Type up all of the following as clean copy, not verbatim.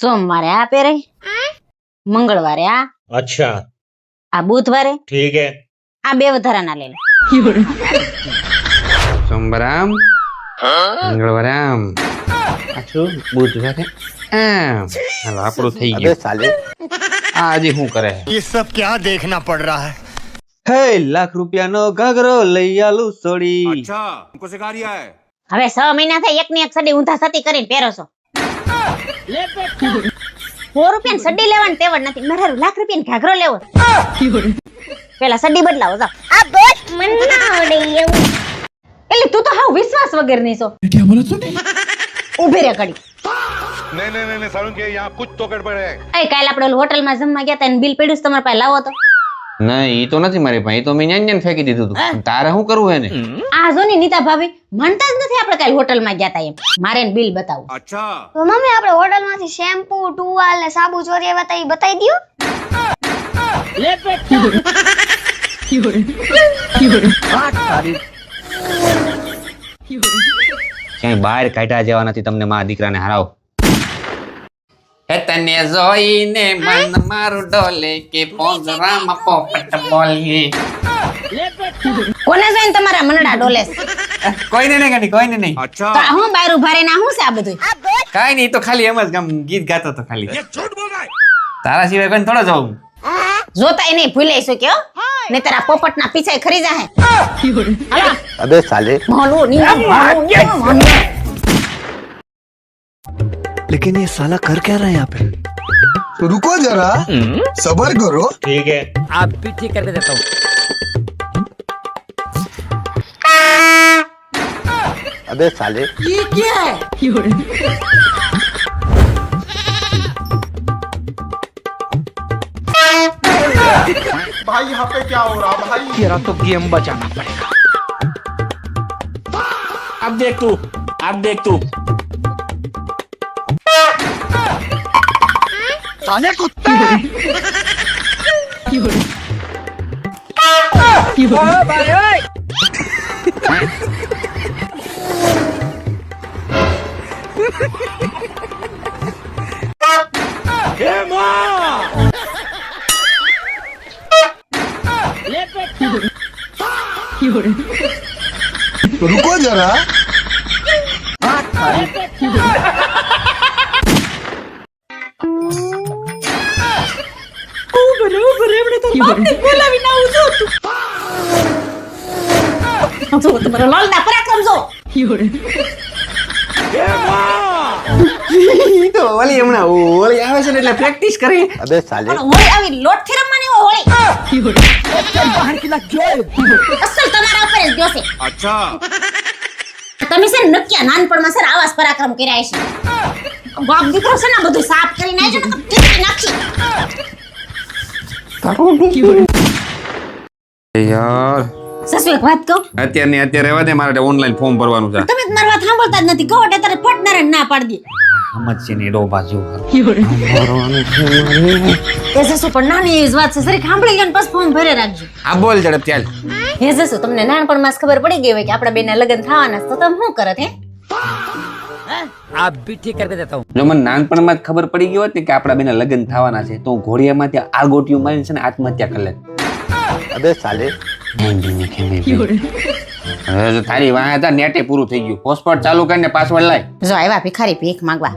सोमवारे आ पे रही, मंगलवारे आ, अच्छा आ बुधवारे ठीक है। आ बे વધારાના લે લે। સોમવારામ મંગળવારામ પાછું બુધવારે આમ હાલો આપણું થઈ ગયું। साले આ હજી શું કરે ये सब क्या देखना पड़ रहा है। હે લાખ રૂપિયાનો ઘાઘરો લઈ આલું સોડી। अच्छा हमको सिखा रिया है। હવે 6 મહિના થઈ એકની એક સડી ઊંધા સતી કરીને પહેરો છો। 4 રૂપિયાની સડી લેવાની તેવડ નથી, મારે લાખ રૂપિયાનો ઘાઘરો લેવો। પેલા સડી બદલાવો જાવ। આ બોલ મન ના આવડે એવું। એટલે તું તો હાવ વિશ્વાસ વગરની છો। क्या बोला तूने? ઊભી રે કડી। नहीं नहीं नहीं सारुण के यहाँ कुछ तो गड़बड़ है। એ કાલ આપણે હોટલમાં જમવા ગયા તા ને બિલ પડ્યું તમારા પાસે લાવો તો। ના ઈ તો નથી મારી પાસે, ઈ તો મેં ન્યાન ફેંકી દીધું હતું। તારે શું કરવું હે ને? આ જો ની નીતા ભાભી માનતા જ નથી આપણે કાલ હોટલમાં ગયા તા એમ। મારે ને બિલ બતાવો। अच्छा તો મમ્મી આપણે હોટલમાંથી શેમ્પુ ટુવાલ ને સાબુ ચોરી આવ્યા તા ઈ બતાવી દયો। ક્યાંય બહાર કાઢ્યા જેવા નથી તમને મારા દીકરાને હરાવો। હે તને જોઈને મન મારું ડોલે કે પોજરામાં પોપટ બોલે। કોને જોઈને તમારા મનડા ડોલે છે? કોઈને નહીં ગાડી, કોઈને નહીં। अच्छा તો આ હું બાર ઉભા રહીને આ હું છે આ બધું? કાઈ નહીં, તો ખાલી એમ જ ગામ ગીત ગાતો તો ખાલી। તારા સિવાય કોઈને થોડો જાઉં। જોતાય નહીં ભૂલાઈ શું કે ને તારા પોપટના પીછે ખરી જાહે। હાલો अबे साले મોલું ની મોલું। लेकिन ये साला कर क्या रहा है यहाँ पे? रुको जरा सबर करो। ठीक है। आप भी ठीक करके देता हूँ। अबे साले ये क्या है? भाई यहाँ पे क्या हो रहा भाई। तेरा तो गेम बचाना पड़ेगा। अब देख तू, अब देख तू। साले कुत्ते रुको जरा જો તમારો લાલના પરાક્રમ જો। ઈ તો ઓલી હમણાં ઓલી આવે છે ને એટલે પ્રેક્ટિસ કરી। अबे साले હોળી આવી લોટ થી રમવાની હોય હોળી। અસલ તમારા ઉપર જ જોશે। अच्छा તમે છે ને નક્કી નાનપણમાં છે ને આવા જ પરાક્રમ કર્યા છે। બાપ દીકરો છે ને બધું સાફ કરીને આવજો ને ટીપી નાખી। યાર સસુ એક વાત કહું, અત્યારે રહેવા દે, મારે ઓનલાઈન ફોર્મ ભરવાનું છે। તમે જ મારી વાત સાંભળતા જ નથી। કહો એટલે તારે પટનારે ના પાડી દે। સમજ છે ને એડો બાજુ એ સસુ પણ નાની એવી જ વાત છે, સરી સાંભળી લ્યો ને પછી ફોર્મ ભરે રાખજો। આ બોલ ઝડપ ચાલ। હે સસુ તમને નાનપણમાં જ ખબર પડી ગઈ હોય કે આપણા બેના લગ્ન થવાના છે, તો તમે શું કરત હે? आप भी ठीक करके देता हूँ। જો મને નાનપણમાં જ ખબર પડી ગઈ હોત ને કે આપણા બેના લગ્ન થવાના છે, તો હું ઘોડિયામાં ત્યાં આગોટિયું મારીને છે ને આત્મહત્યા કરી લેત। अबे साले હવે જો તારી વાહ હતા નેટે પૂરું થઈ ગયું। હોટસ્પોટ ચાલુ કરીને પાસવર્ડ લાય। જો આવ્યા ભિખારી ભીખ માંગવા।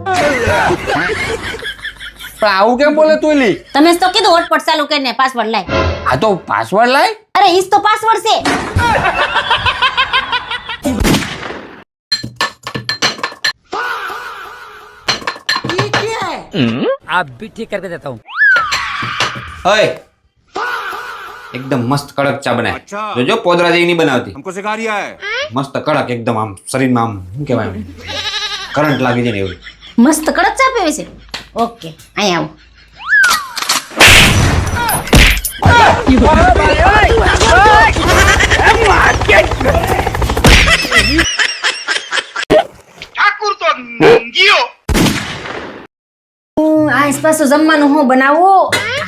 પણ આવું કેમ બોલે તું એલી? તમે જ તો કીધું હોટપોટ ચાલુ કરીને પાસવર્ડ લાય। આ તો પાસવર્ડ લાય। અરે ઈસ તો પાસવર્ડ છે। आप भी ठीक करके देता हूँ। ઓય એકદમ મસ્ત કડક ચા બનાય। अच्छा। જોજો પોદરા જેવી નહીં બનાવતી, हमको सिखा रिया है। મસ્ત કડક એકદમ આમ શરીરમાં આમ શું કહેવાય આમ કરંટ લાગી જાય ને એવું। મસ્ત કડક ચા પીવી છે? ઓકે અહીં આવો। આસપાસ જમવાનું હું બનાવું?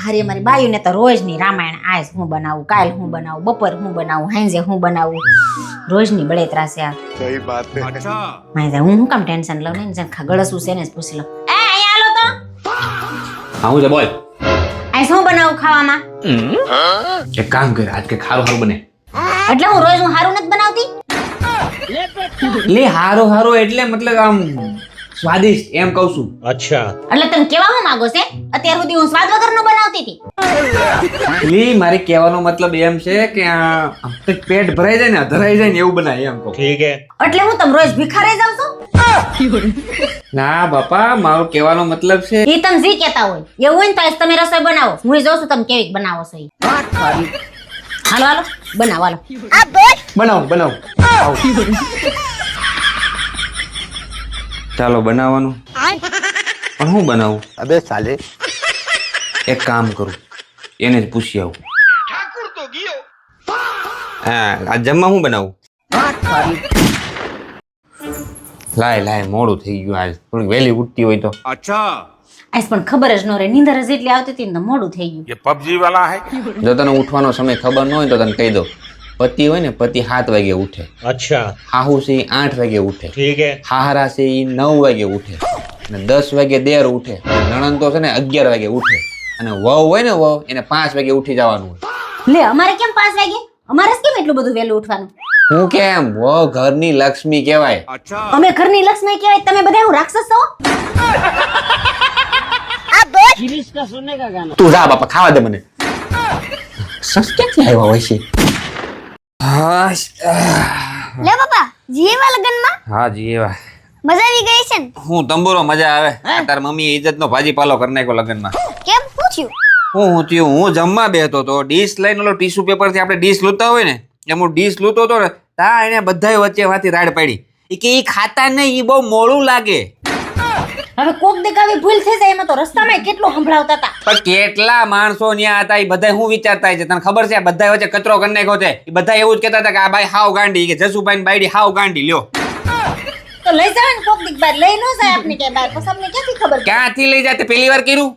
હારી મારી બાયુને તો રોજની રામાયણ, આજ હું બનાવું, કાલ હું બનાવું, બપોર હું બનાવું, હાંજે હું બનાવું, રોજની બળેતરા છે આ। सही बात है। अच्छा મારે હું કામ ટેન્શન લઉં ને, ગળસું છે ને જ પૂછી લઉં। એ અહીંયા હાલો તો। હા હું છે બોલ. આ શું બનાવું ખાવામાં? એક કામ કર, આજ કે ખારું બને. એટલે હું રોજ હારું નથી બનાવતી. લે હારો એટલે મતલબ આમ સ્વાદિષ્ટ એમ કહું છું. એટલે તમે કેવા હું માંગો છે? અત્યાર સુધી હું સ્વાદ વગરનો બનાવતી હતી. લે મારે કહેવાનો મતલબ એમ છે કે આ પેટ ભરાઈ જાય ને ધરાઈ જાય ને એવું બનાય એમ કહું. એટલે હું તમે રોજ ભિખારાઈ જાવ છો? ના બાપા, મારો કહેવાનો મતલબ છે એ તમે જી કહેતા હોય એવું હોય ને તો આજ તમે રસોઈ બનાવો. હું જોઉં છું તમે કેવી બનાવો છો ઈ. હાલો હાલો બનાવો હાલો. બનાવ. ચાલો બનાવવાનું. પણ હું બનાવું? अबे साले એક કામ કરું, એને જ પૂછી આવું. હા, આ જમવા હું બનાવું? લાય મોડું થઈ ગયું આજ. થોડી વહેલી ઉઠતી હોય તો. આજ પણ ખબર જ ન રહે, નીંદર જ એટલી આવતી હતી ને તો મોડું થઈ ગયું. ये पबजी वाला है જો તને ઉઠવાનો સમય ખબર ન હોય તો તને કહી દઉં. પતિ હોય ને, પતિ 7 વાગે ઉઠે. હાહુ છે ઈ 8 વાગે ઉઠે. હાહરા છે ઈ 9 વાગે ઉઠે. અને 10 વાગે દેર ઉઠે. નણંદ તો છે ને 11 વાગે ઉઠે. અને વહુ હોય ને વહુ એને 5 વાગે ઉઠી જવાનું હોય. લે અમારે કેમ 5 વાગે? અમારે જ કેમ એટલું બધું વહેલું ઉઠવાનું? હું કેમ? વહુ ઘરની લક્ષ્મી કહેવાય. અમે ઘરની લક્ષ્મી કહેવાય, તમે બધા હું રાક્ષસ છો? તું જા બાપા, ખાવા દે મને. સસ ક્યાંથી આવ્યા હોય છે? લે પપ્પા જીએવા લગનમાં હા જી એવા. મજા આવી ગઈ છે ને? હું તંબુરો મજા આવે. તાર મમ્મી ઇજ્જત નો ભાજીપાલો કરી નાખ્યો લગનમાં. કેમ પૂછ્યું? હું થયું, હું જમવા બેઠો તો ડીશ લઈને ઓલો ટીશ્યુ પેપર થી આપણે ડીશ લૂતા હોય ને એમ હું ડીશ લૂતો હતો ને, તા એને બધાય વચ્ચે વાથી રાડ પાડી. ઈ કે ઈ ખાતા નહીં, ઈ બહુ મોડું લાગે. હવે કોક દેખાવી ભૂલ થઈ જાય એમાં તો રસ્તામાં કેટલું સંભળાવતા હતા. પણ કેટલા માણસો ન્યા હતા, ઈ બધા શું વિચારતા છે તને ખબર છે? આ બધા વચ્ચે કચરો કરી નાખ્યો છે. ઈ બધા એવું જ કહેતા હતા કે આ બાઈ હાવ ગાંડી, કે જસુભાઈ ની બાયડી હાવ ગાંડી. લ્યો તો લઈ જાવ ને કોક દીક બાર, લઈ ન જાય આપને કે બાર, પછી આપને ક્યાંથી ખબર? ક્યાંથી લઈ જાય? પહેલી વાર કર્યું?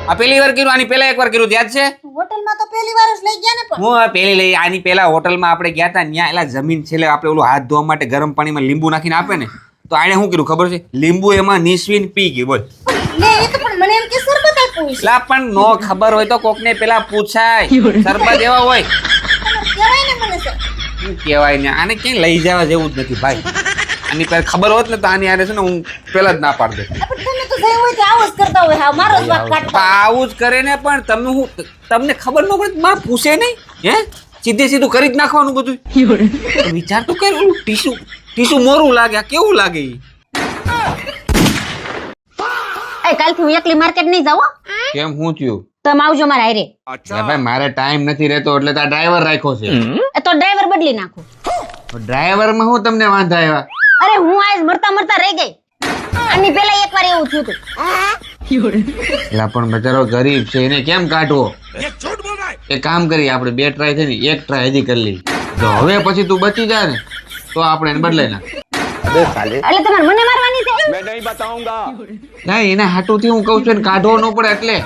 આ પહેલી વાર કર્યું? આની પહેલા એકવાર કર્યું, યાદ છે? હોટલમાં તો પહેલી વાર જ લઈ ગયા ને. પણ હું આ પહેલી લઈ, આની પહેલા હોટલમાં આપણે ગયા હતા, ન્યા એલા જમીન છેલ્લે આપણે ઓલું હાથ ધોવા માટે ગરમ પાણીમાં લીંબુ નાખીને આપે ને, તો આને શું કર્યું ખબર છે? લીંબુ એમાં નીસવીને પી ગઈ. બોલ. લે એ તો પણ મને એમ કે શરબત આપ્યું છે. લા પણ નો ખબર હોય તો કોકને પેલા પૂછાય. શરબત એવા હોય કહેવાય ને મને સર. શું કહેવાય ને, આને ક્યાંય લઈ જવા જેવું જ નથી ભાઈ. આની પાસે ખબર હોત ને તો આની આરે છે ને હું પેલા જ ના પાડ દે. પણ તમે તો જઈ હોય તો આવું જ કરતા હોય. હા મારો જ વાક કાઢતા. આવું જ કરે ને, પણ તમે હું તમને ખબર ન પડે, માં પૂછે નહીં હે? સીધું કરી જ નાખવાનું બધું. તો વિચાર તો કર, ઓલું ટીસુ મોરું લાગે, આ કેવું લાગે ઈ? એ કાલથી હું એકલી માર્કેટ નહીં જાવ. કેમ, હું થયું? તમે આવજો મારા હારે. ભાઈ મારે ટાઈમ નથી રહેતો એટલે તો ડ્રાઈવર રાખ્યો છે. એ તો ડ્રાઈવર બદલી નાખો. ડ્રાઈવર માં હું તમને વાંધા આવ્યા? અરે હું આજ મરતા રહી ગઈ. આની પહેલા એકવાર એવું થયું હતું. એટલે પણ બચારો ગરીબ છે, એને કેમ કાઢવો? એક કામ કરીએ, આપણે 2 ટ્રાય થઈ ને 1 ટ્રાય હજી કરી લઈએ. જો હવે પછી તું બચી જાય ને તો આપણે એને બદલાઈ નાખ. अबे साले એટલે તમારે મને મારવાની છે? मैं नहीं बताऊंगा ના એના હાટુથી હું કહું છું એને કાઢવો ન પડે એટલે.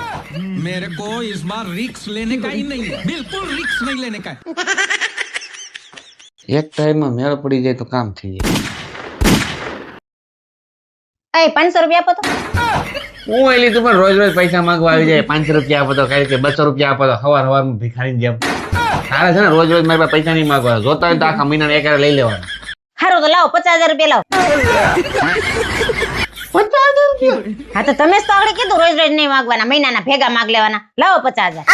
मेरे को इस बार रिक्स लेने का ही नहीं है, बिल्कुल रिक्स नहीं लेने का है। એક ટાઈમમાં મેળ પડી જાય તો કામ થઈ જાય. એ 500 રૂપિયા આપો તો. હું એ લીધું પણ રોજ પૈસા માંગવા આવી જાય. 500 રૂપિયા આપો તો કઈ રીતે, 200 રૂપિયા આપો તો હવાર ભિખારી જેમ. તારે છે ને રોજ મારી પાસે પૈસા નહીં માંગવા, જોતા હોય તો આખા મહિના એક લઈ લેવાના. હારું તો લાવો 50,000 રૂપિયા લાવો. 50,000 રૂપિયા? હા તો તમે જ તો આગળ કીધું રોજ નહીં માંગવાના, મહિનાના ભેગા માંગ લેવાના. લાવો 50,000.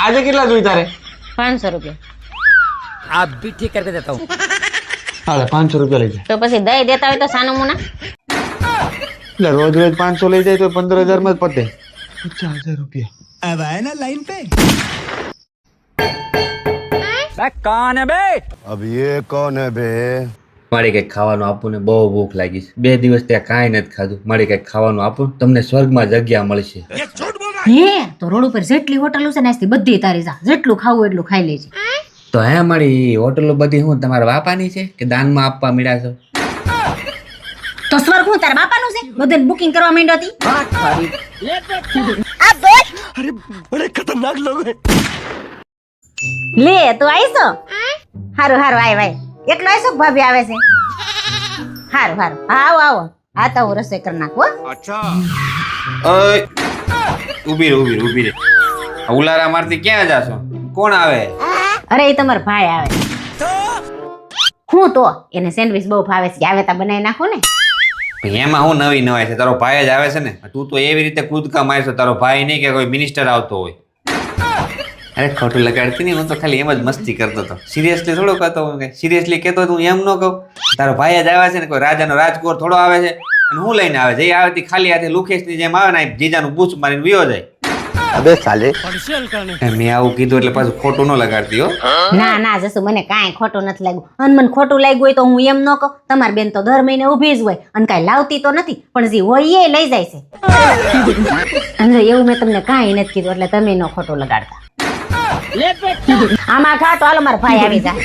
આજે કેટલા જોઈ તારે? 500 રૂપિયા. आप भी ठीक करके देता हूँ. હાલે 500 રૂપિયા લઈ જાય. તો પછી દઈ દેતા હોય તો સાનું મુના. એટલે રોજ 500 લઈ જાય તો 15,000 માં જ પતે. 50,000 રૂપિયા. अब आए ना लाइन पे। कौन है बे? अब ये कौन है बे? મારે કઈક ખાવાનું આપું ને, બહુ ભૂખ લાગી છે. 2 દિવસ ત્યાં કાંઈ નથી ખાધું. મારે કઈક ખાવાનું આપું, તમને સ્વર્ગમાં જગ્યા મળશે. હે તો રોડ ઉપર જેટલી હોટલો છે ને આજથી બધી તારી જા, જેટલું ખાવું એટલું ખાઈ લેજે. તો હે મારી હોટલો બધી હું તમારા બાપાની છે કે દાનમાં આપવા મળ્યા છો? તો સ્વર્ગ હું તારા બાપાનું છે? બધાને બુકિંગ કરવા માંડ્યો હતી. बड़े खतरनाक लोग हैं। લે તું આઈસો? હારું આય એકલો આઈસો કે ભાભી આવે છે? હારું આવો આ તો હું રસોઈ કરી નાખું હો. ઓય ઊભી રે ઉલારા મારતી ક્યાં જાશો? કોણ આવે? અરે એ તમારો ભાઈ આવે. હું તો એને સેન્ડવિચ બહુ ભાવે છે, આવે તા બનાવી નાખું ને. એમાં હું નવી નવાઈ છે? તારો ભાઈ જ આવે છે ને. તું તો એવી રીતે કૂદકા મારશો, તારો ભાઈ નહીં કે કોઈ મિનિસ્ટર આવતો હોય. અરે ખોટું લગાડતી નહીં, હું તો ખાલી એમ જ મસ્તી કરતો હતો. સિરિયસલી થોડો કહેતો હું, સિરિયસલી કહેતો હું એમ ન કહું. તારો ભાઈ જ આવે છે ને, કોઈ રાજાનો રાજકોર થોડો આવે છે. અને હું લઈને આવે જે આવે તે ખાલી હાથે લુખેશની જેમ આવે ને જીજાનું બૂચ મારીને વિયો જાય. अबे साले મેં આવું કીધું એટલે પાછું ખોટું ન લગાડતી હો. ના જસુ, મને કાંઈ ખોટું નથી લાગ્યું. અને મને ખોટું લાગ્યું હોય તો હું એમ ન કહું. તમારી બેન તો દર મહિને ઊભી જ હોય અને કાંઈ લાવતી તો નથી, પણ જે હોય એ લઈ જાય છે. અને એવું મેં તમને કાંઈ નથી કીધું એટલે તમે ન ખોટું લગાડતા. આમાં ખા તો હાલો, મારા ભાઈ આવી જાય.